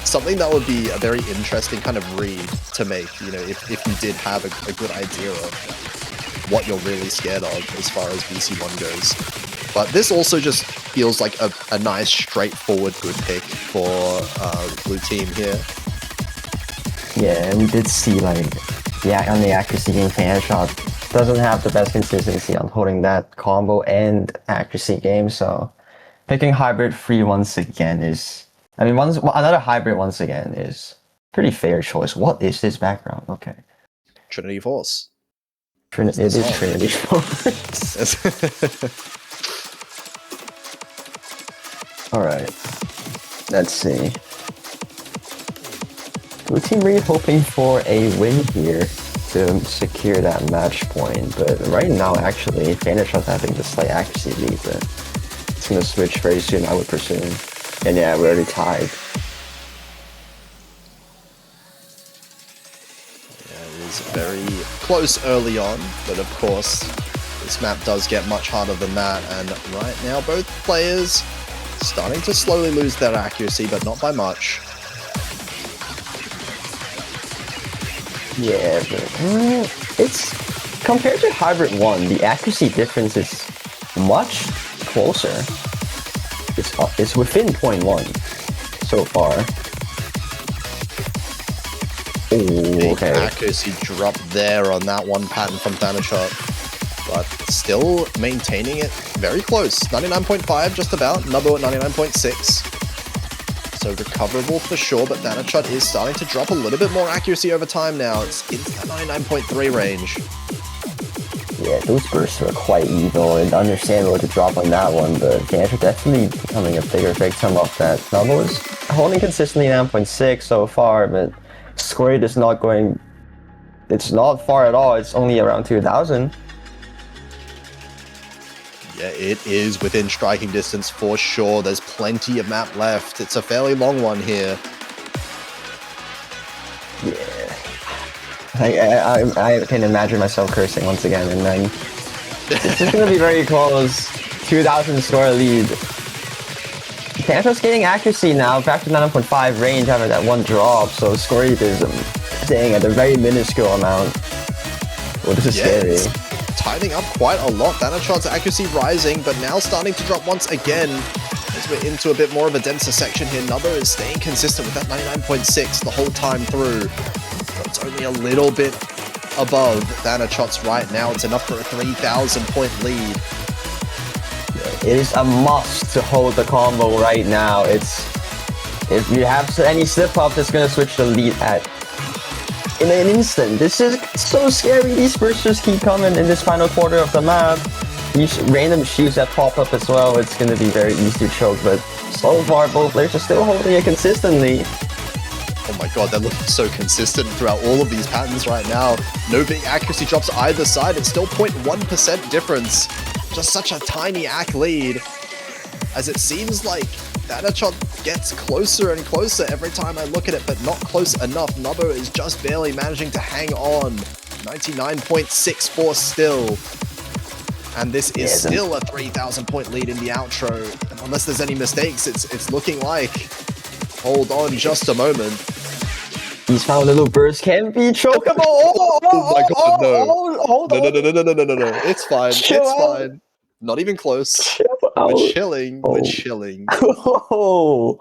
something that would be a very interesting kind of read to make, you know, if you did have a good idea of what you're really scared of as far as BC1 goes. But this also just feels like a nice, straightforward, good pick for blue team here. Yeah, we did see like on the accuracy game, ThanaNguyen doesn't have the best consistency on holding that combo and accuracy game, so picking hybrid free once again is, another hybrid once again is pretty fair choice. What is this background? Okay. Trinity Force. It is Trinity Force. Alright. Let's see. Blue team really hoping for a win here to secure that match point, but right now actually ThanaNguyen's having the slight accuracy lead, but it's gonna switch very soon, I would presume. And yeah, we're already tied. very close early on, but of course, this map does get much harder than that, and right now both players starting to slowly lose their accuracy, but not by much. Yeah, but it's compared to Hybrid 1, the accuracy difference is much closer. It's within 0.1 so far. Oh, okay. Accuracy drop there on that one pattern from ThanaNguyen, but still maintaining it very close. 99.5 just about, Nubbo at 99.6. So recoverable for sure, but ThanaNguyen is starting to drop a little bit more accuracy over time now. It's into the 99.3 range. Yeah, those bursts were quite evil and understandable to drop on that one, but ThanaNguyen definitely becoming a bigger victim of that. Nubbo is holding consistently 9.6 so far, but Squared is not going... It's not far at all, it's only around 2,000. Yeah, it is within striking distance for sure. There's plenty of map left. It's a fairly long one here. Yeah. I can imagine myself cursing once again, and then it's just gonna be very close. 2,000 score lead. ThanaNguyen's getting accuracy now, back to 9.5 range after that one drop, so score lead is staying at a very minuscule amount. Well, this is scary. It's tightening up quite a lot. ThanaNguyen's accuracy rising, but now starting to drop once again. As we're into a bit more of a denser section here, Nubbo is staying consistent with that 99.6 the whole time through. It's only a little bit above ThanaNguyen's right now. It's enough for a 3,000 point lead. It is a must to hold the combo right now. If you have any slip-up, it's gonna switch the lead in an instant. This is so scary. These bursts just keep coming in this final quarter of the map. These random shoots that pop up as well, it's gonna be very easy to choke, but so far both players are still holding it consistently. Oh my god, they're looking so consistent throughout all of these patterns right now. No big accuracy drops either side. It's still 0.1% difference. Just such a tiny AC lead. As it seems like ThanaNguyen gets closer and closer every time I look at it, but not close enough. Nubbo is just barely managing to hang on. 99.64 still. And this is still a 3,000 point lead in the outro. And unless there's any mistakes, it's looking like... Hold on just a moment. These final little bursts can be chokeable. Oh my god, no. Hold on. No. It's fine. Chill it's out. fine. Not even close. Chill out. We're chilling. We're chilling. Oh.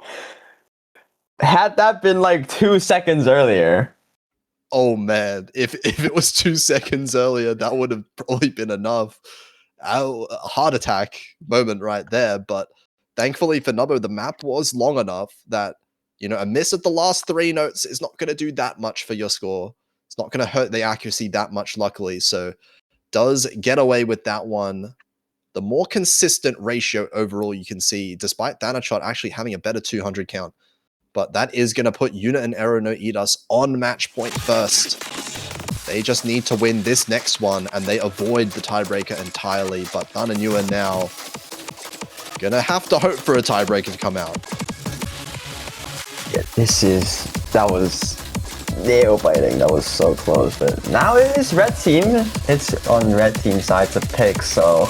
Had that been like 2 seconds earlier. Oh man, if it was 2 seconds earlier, that would have probably been enough. A heart attack moment right there, but thankfully for Nubbo, the map was long enough that, you know, a miss at the last 3 notes is not going to do that much for your score. It's not going to hurt the accuracy that much, luckily. So does get away with that one. The more consistent ratio overall you can see, despite ThanaNguyen actually having a better 200 count. But that is going to put Unit and Aero No Eat Us on match point first. They just need to win this next one, and they avoid the tiebreaker entirely. But ThanaNguyen now gonna have to hope for a tiebreaker to come out. Yeah, that was nail biting. That was so close. But now it is red team. It's on red team side to pick, so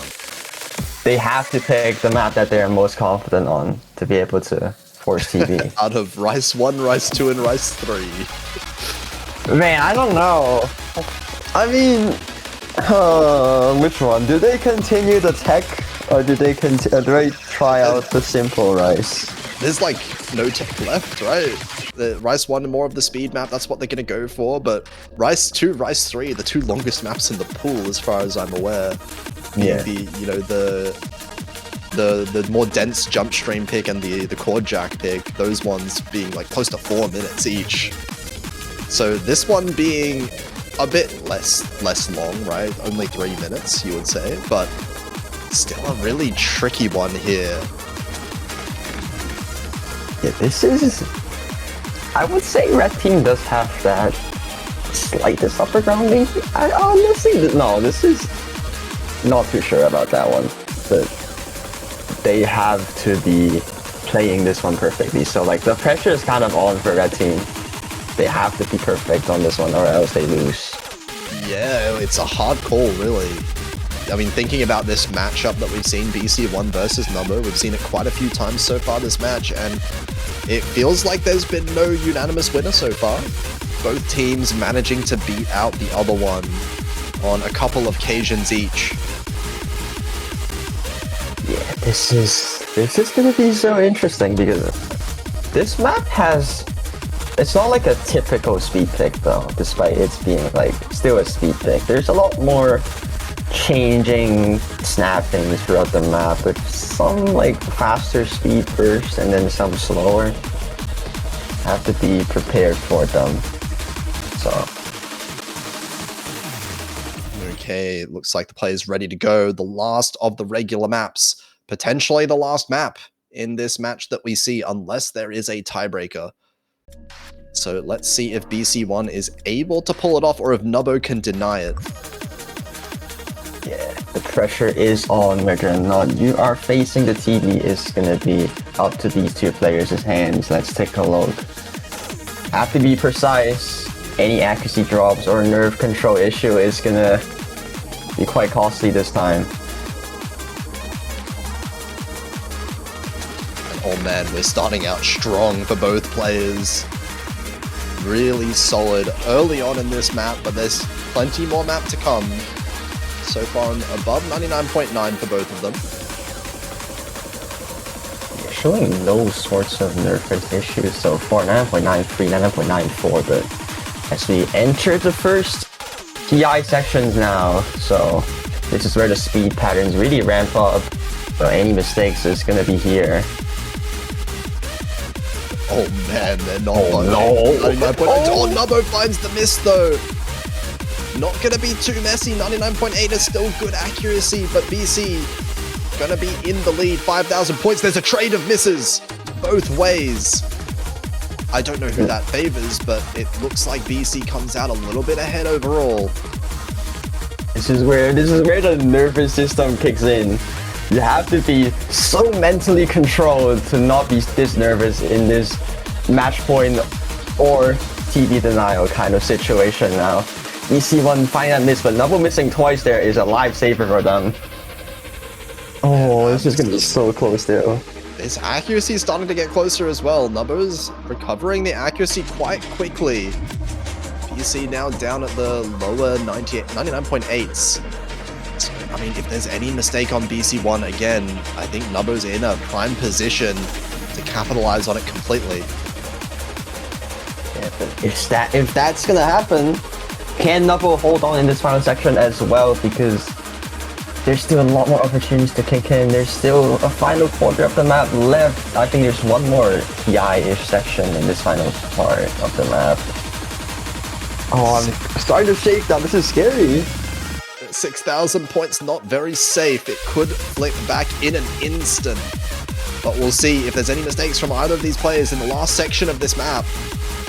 they have to pick the map that they're most confident on to be able to force TV. Out of Rice 1, Rice 2, and Rice 3. Man, I don't know. I mean, which one? Do they continue the tech, or do they try out the simple Rice? There's like no tech left, right? The Rice 1 more of the speed map, that's what they're gonna go for, but Rice 2, Rice 3, the 2 longest maps in the pool as far as I'm aware. Yeah. The more dense jump stream pick and the chord jack pick, those ones being like close to 4 minutes each. So this one being a bit less long, right? Only 3 minutes, you would say, but still a really tricky one here. Yeah, this is... I would say red team does have that slightest upper ground lead. I honestly... No, this is... Not too sure about that one, but they have to be playing this one perfectly. So like the pressure is kind of on for red team. They have to be perfect on this one or else they lose. Yeah, it's a hard call, really. I mean, thinking about this matchup that we've seen, BC1 versus Nubbo, we've seen it quite a few times so far this match, and it feels like there's been no unanimous winner so far. Both teams managing to beat out the other one on a couple of occasions each. Yeah, this is gonna be so interesting because this map has... It's not like a typical speed pick though, despite it being like still a speed pick. There's a lot more changing snap things throughout the map with some like faster speed bursts and then some slower. Have to be prepared for them. So okay, looks like the player's ready to go. The last of the regular maps, potentially the last map in this match that we see, unless there is a tiebreaker. So let's see if BC1 is able to pull it off or if Nubbo can deny it. yeah, the pressure is on whether or not you are facing the TV is gonna be up to these two players' hands. Let's take a look. Have to be precise. Any accuracy drops or nerve control issue is gonna be quite costly this time. Oh man, we're starting out strong for both players. Really solid early on in this map, but there's plenty more map to come. So far above 99.9 for both of them. Yeah, showing no sorts of nerve issues so far, 9.93, 9.94, but as we enter the first TI sections now, so this is where the speed patterns really ramp up. So any mistakes is gonna be here. Oh man, they're not Oh low. no! Oh, Nubbo finds the miss though. Not gonna be too messy. 99.8 is still good accuracy, but BC gonna be in the lead. 5,000 points. There's a trade of misses both ways. I don't know who that favors, but it looks like BC comes out a little bit ahead overall. This is where the nervous system kicks in. You have to be so mentally controlled to not be this nervous in this match point or TV denial kind of situation now. EC1 find that miss, but Nubbo missing twice there is a lifesaver for them. Oh, this is gonna be so close though. His accuracy is starting to get closer as well. Nubbo's recovering the accuracy quite quickly. BC now down at the lower 99.8s. So, I mean, if there's any mistake on BC1 again, I think Nubbo's in a prime position to capitalize on it completely. Yeah, but if that's gonna happen, can Nubbo hold on in this final section as well? Because there's still a lot more opportunities to kick in. There's still a final quarter of the map left. I think there's one more TI-ish section in this final part of the map. Oh, I'm starting to shake now. This is scary. 6,000 points, not very safe. It could flip back in an instant. But we'll see if there's any mistakes from either of these players in the last section of this map.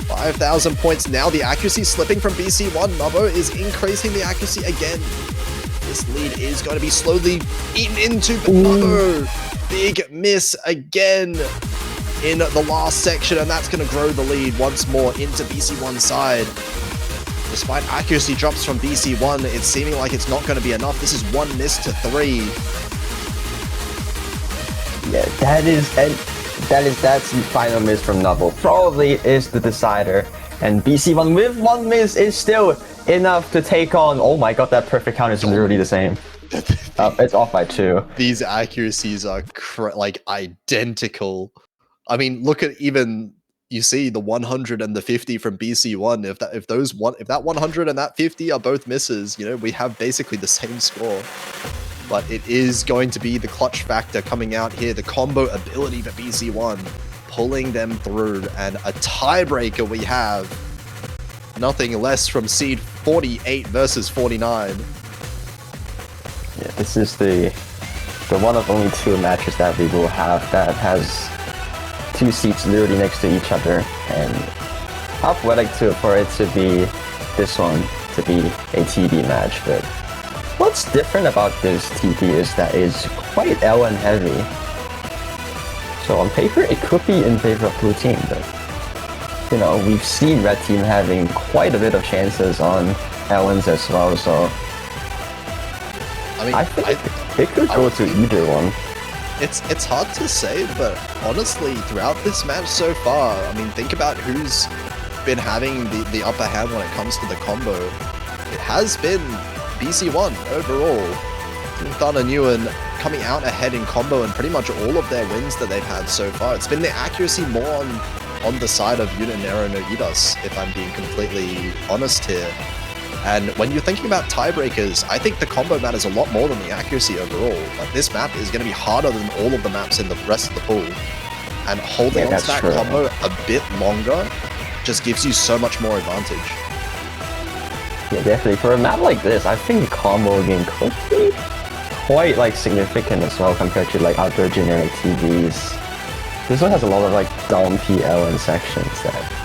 5,000 points now. The accuracy slipping from BC1. Nubbo is increasing the accuracy again. This lead is going to be slowly eaten into, but Nubbo, big miss again in the last section, and that's going to grow the lead once more into BC1's side. Despite accuracy drops from BC1, it's seeming like it's not going to be enough. This is 1 miss to 3. Yeah, that's the final miss from Nubbo. Probably is the decider. And BC1 with 1 miss is still enough to take on. Oh my god, that perfect count is literally the same. It's off by 2. These accuracies are like identical. I mean, look at even, you see the 100 and the 50 from BC1. If that 100 and that 50 are both misses, you know, we have basically the same score. But it is going to be the clutch factor coming out here, the combo ability for BC1, pulling them through, and a tiebreaker we have. Nothing less from seed 48 versus 49. Yeah, this is the one of only 2 matches that we will have that has 2 seats literally next to each other, and how poetic for it to be this one to be a TD match. But what's different about this TD is that it's quite LN heavy. So on paper, it could be in favor of blue team, but you know, we've seen red team having quite a bit of chances on Ellens as well, so I mean, I think it could go to either one. It's hard to say, but honestly, throughout this match so far, I mean, think about who's been having the upper hand when it comes to the combo. It has been BC1 overall. ThanaNguyen coming out ahead in combo and pretty much all of their wins that they've had so far. It's been the accuracy more on the side of Unit Nero no Idas, if I'm being completely honest here. And when you're thinking about tiebreakers, I think the combo matters a lot more than the accuracy overall. Like, this map is going to be harder than all of the maps in the rest of the pool. And holding on to that combo a bit longer just gives you so much more advantage. Yeah, definitely. For a map like this, I think the combo game could be quite like significant as well compared to like other generic TVs. This one has a lot of like down PL and sections that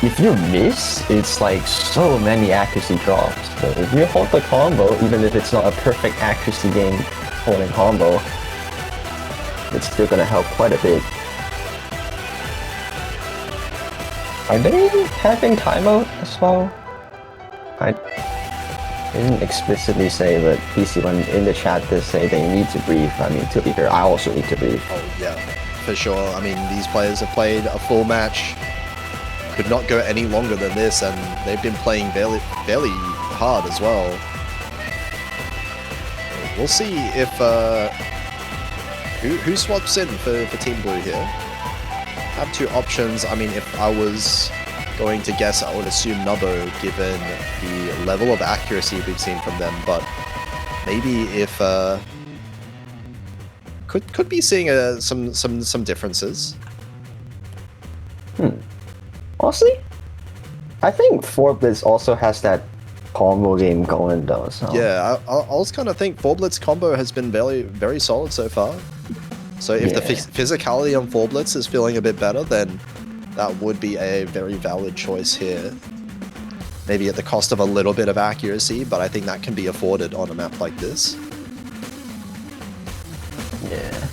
if you miss, it's like so many accuracy drops. So if you hold the combo, even if it's not a perfect accuracy game holding combo, it's still gonna help quite a bit. Are they having timeout as well? I didn't explicitly say, but PC1 in the chat does say they need to breathe. I mean, to be fair, I also need to breathe. Oh yeah, for sure. I mean, these players have played a full match. Could not go any longer than this, and they've been playing fairly hard as well. We'll see if who swaps in for Team Blue here. Have two options. I mean, if I was going to guess, I would assume Nubbo, given the level of accuracy we've seen from them. But maybe if could be seeing some differences. Honestly, I think 4Blitz also has that combo game going though. So. Yeah, I also kind of think 4Blitz combo has been very solid so far. So if the physicality on 4Blitz is feeling a bit better, then that would be a very valid choice here. Maybe at the cost of a little bit of accuracy, but I think that can be afforded on a map like this. Yeah,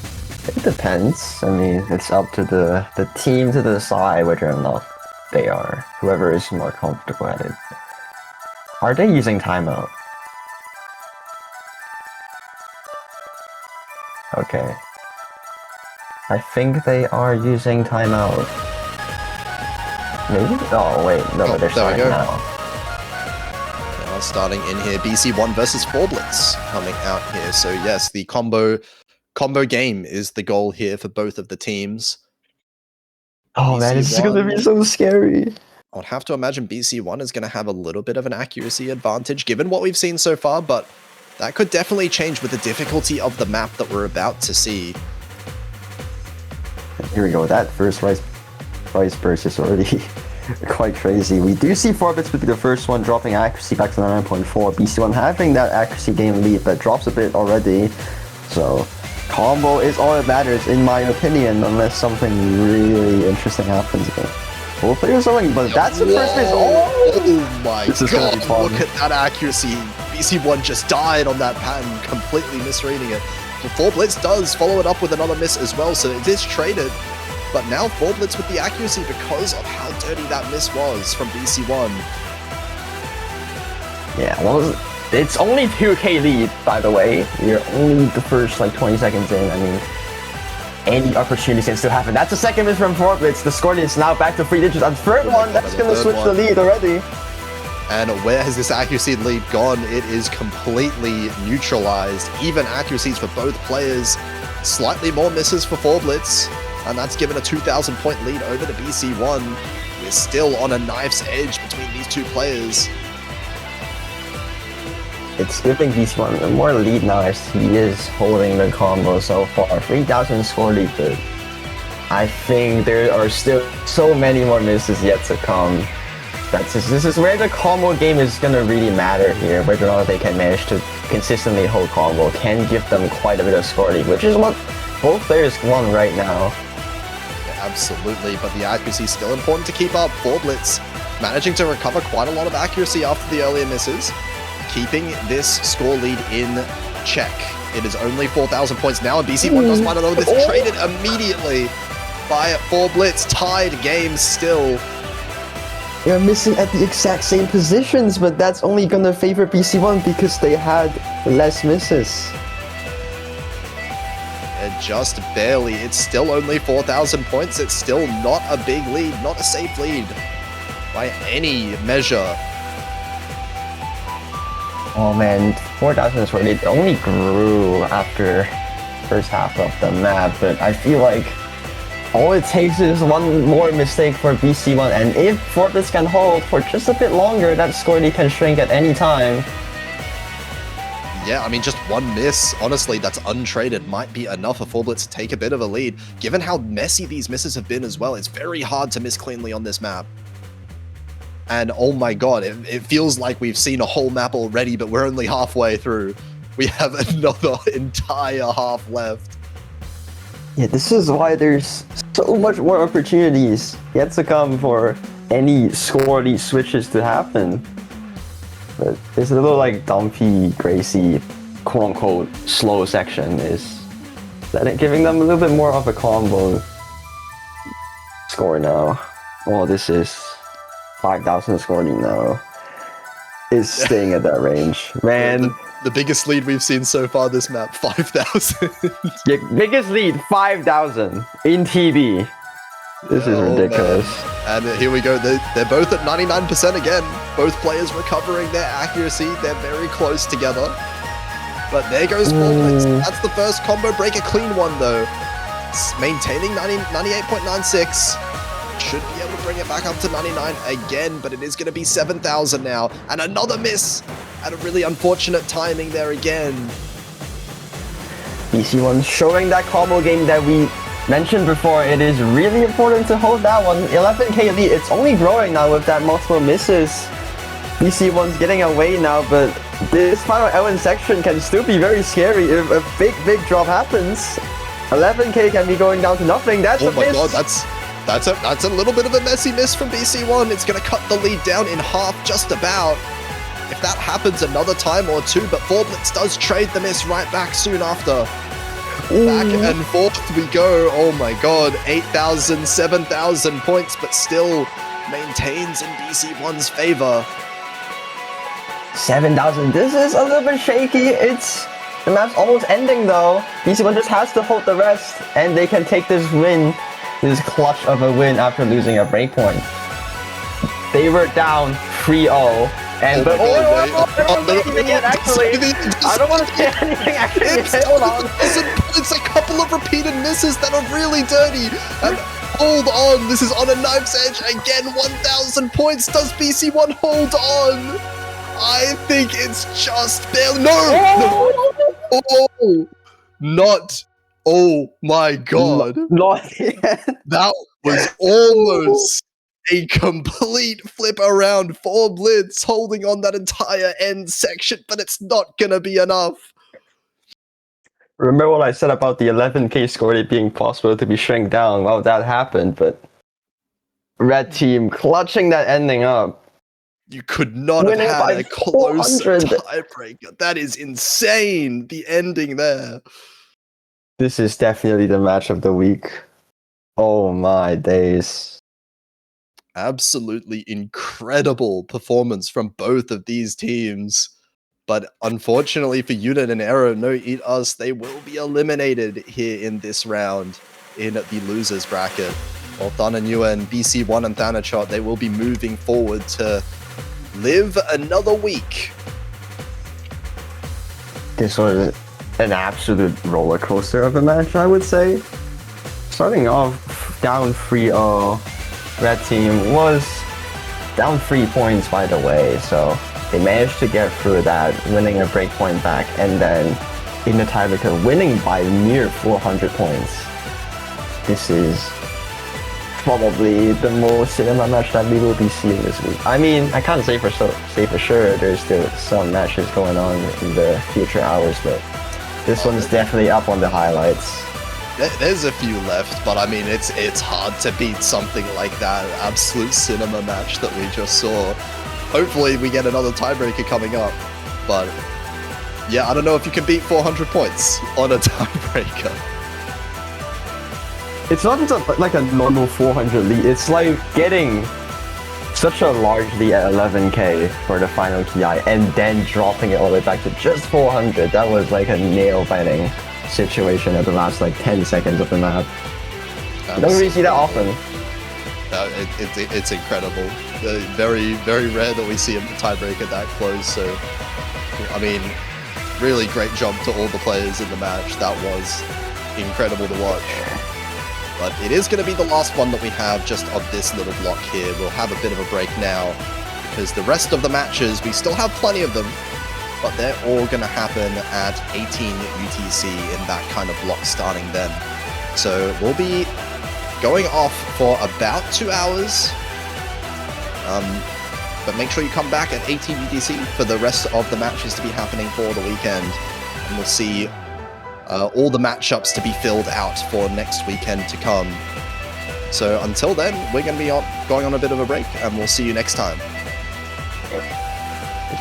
it depends. I mean, it's up to the team to decide whether or not they are. Whoever is more comfortable at it. Are they using timeout? Okay. I think they are using timeout. Maybe? Oh wait, no, they're starting now. Now starting in here, BC1 versus 4Blitz coming out here. So yes, the combo game is the goal here for both of the teams. Oh man, this is gonna be so scary. I'd have to imagine BC1 is going to have a little bit of an accuracy advantage given what we've seen so far, but that could definitely change with the difficulty of the map that we're about to see. Here we go, that first Rice burst is already quite crazy. We do see 4Blitz would be the first one dropping accuracy back to 9.4. BC1 having that accuracy game lead, but drops a bit already. So combo is all that matters, in my opinion, unless something really interesting happens again. Both players are winning, but that's the first base. Oh my god, look at that accuracy. BC1 just died on that pattern, completely misreading it. But 4Blitz does follow it up with another miss as well, so it is traded. But now 4Blitz with the accuracy because of how dirty that miss was from BC1. Yeah, well, it's only 2k lead, by the way. You're only the first like 20 seconds in. I mean, any opportunity can still happen. That's the second miss from 4Blitz. The score is now back to 3 digits. And third one, that's gonna switch the lead already. And where has this accuracy lead gone? It is completely neutralized. Even accuracies for both players. Slightly more misses for 4Blitz. And that's given a 2,000 point lead over to BC1. We're still on a knife's edge between these two players. It's giving BC1 a more lead now as he is holding the combo so far. 3,000 score lead, but I think there are still so many more misses yet to come. This is where the combo game is going to really matter here. Whether or not they can manage to consistently hold combo can give them quite a bit of score lead, which is what both players want right now. Yeah, absolutely, but the accuracy is still important to keep up. 4Blitz managing to recover quite a lot of accuracy after the earlier misses, keeping this score lead in check. It is only 4,000 points now, and BC1 does find another miss, traded immediately by 4Blitz. Tied game still. They're missing at the exact same positions, but that's only gonna favor BC1 because they had less misses. Just barely. It's still only 4,000 points. It's still not a big lead, not a safe lead by any measure. Oh man, 4,000 is really, it only grew after first half of the map, but I feel like all it takes is one more mistake for BC1, and if Forblitz can hold for just a bit longer, that score can shrink at any time. Yeah, I mean, just one miss, honestly, that's untraded, might be enough for Forblitz to take a bit of a lead. Given how messy these misses have been as well, it's very hard to miss cleanly on this map. And oh my god, it feels like we've seen a whole map already, but we're only halfway through. We have another entire half left. Yeah, this is why there's so much more opportunities yet to come for any score lead switches to happen. But this little like dumpy, Gracie, quote-unquote slow section is giving them a little bit more of a combo score now. Oh, this is 5,000 score lead now. Is staying at that range. Man. The biggest lead we've seen so far this map, 5,000. Yeah, biggest lead, 5,000 in TB. This is ridiculous. Man. And here we go. They're both at 99% again. Both players recovering their accuracy. They're very close together. But there goes Forblitz. That's the first combo break, a clean one though. It's maintaining 98.96. Should be able to bring it back up to 99 again, but it is going to be 7,000 now. And another miss at a really unfortunate timing there again. BC1 showing that combo game that we mentioned before. It is really important to hold that one. 11k lead. It's only growing now with that multiple misses. BC1's getting away now, but this final Ellen section can still be very scary if a big drop happens. 11k can be going down to nothing. That's a miss. Oh my god, that's a little bit of a messy miss from BC1. It's going to cut the lead down in half just about. If that happens another time or two, but Forblitz does trade the miss right back soon after. Back and forth we go. Oh my god, 8,000, 7,000 points, but still maintains in BC1's favor. 7,000, this is a little bit shaky. The map's almost ending though. BC1 just has to hold the rest, and they can take this win. This clutch of a win after losing a breakpoint. They were down 3-0. And but actually, I don't want to say anything actually. Hold on. It's a couple of repeated misses that are really dirty. And hold on, this is on a knife's edge again. 1,000 points. Does BC1 hold on? I think it's just barely. No. Oh, not. Oh my god. Not yet. That was almost a complete flip around. Forblitz holding on that entire end section, but it's not gonna be enough. Remember what I said about the 11k score being possible to be shrunk down? Well, that happened, but Red Team clutching that ending up. You could not have had a close tiebreaker. That is insane, the ending there. This is definitely the match of the week. Oh my days. Absolutely incredible performance from both of these teams. But unfortunately for Unit and Aero, no Eat Us, they will be eliminated here in this round in the losers bracket. While ThanaNguyen, BC1 and ThanaChot, they will be moving forward to live another week. This was an absolute roller coaster of a match, I would say. Starting off down 3-0, Red Team was down 3 points by the way, so they managed to get through that, winning a breakpoint back, and then in the tiebreaker, winning by near 400 points. This is probably the most cinema match that we will be seeing this week. I mean, I can't say for sure. There's still some matches going on in the future hours, but this one's definitely up on the highlights. There's a few left, but I mean, it's hard to beat something like that absolute cinema match that we just saw. Hopefully we get another tiebreaker coming up, but yeah, I don't know if you can beat 400 points on a tiebreaker. It's not just like a normal 400 lead, it's like getting such a large lead at 11k for the final TI, and then dropping it all the way back to just 400. That was like a nail-biting situation at the last like 10 seconds of the map. You don't really see that often. It's incredible. Very, very rare that we see a tiebreaker that close. So, I mean, really great job to all the players in the match. That was incredible to watch. But it is going to be the last one that we have just of this little block here. We'll have a bit of a break now because the rest of the matches, we still have plenty of them, but they're all going to happen at 18 UTC in that kind of block starting then. So we'll be going off for about 2 hours. But make sure you come back at 18 UTC for the rest of the matches to be happening for the weekend. And we'll see all the matchups to be filled out for next weekend to come. So until then, we're going to be going on a bit of a break, and we'll see you next time.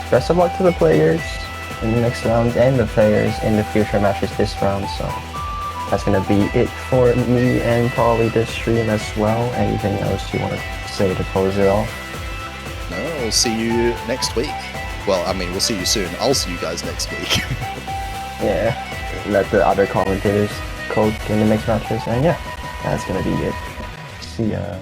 Best of luck to the players in the next round and the players in the future matches this round. So that's going to be it for me and probably this stream as well. Anything else you want to say to close it off? No, we'll see you next week. Well, I mean, we'll see you soon. I'll see you guys next week. Yeah. Let the other commentators coach in the next matches, and yeah, that's gonna be it. See ya.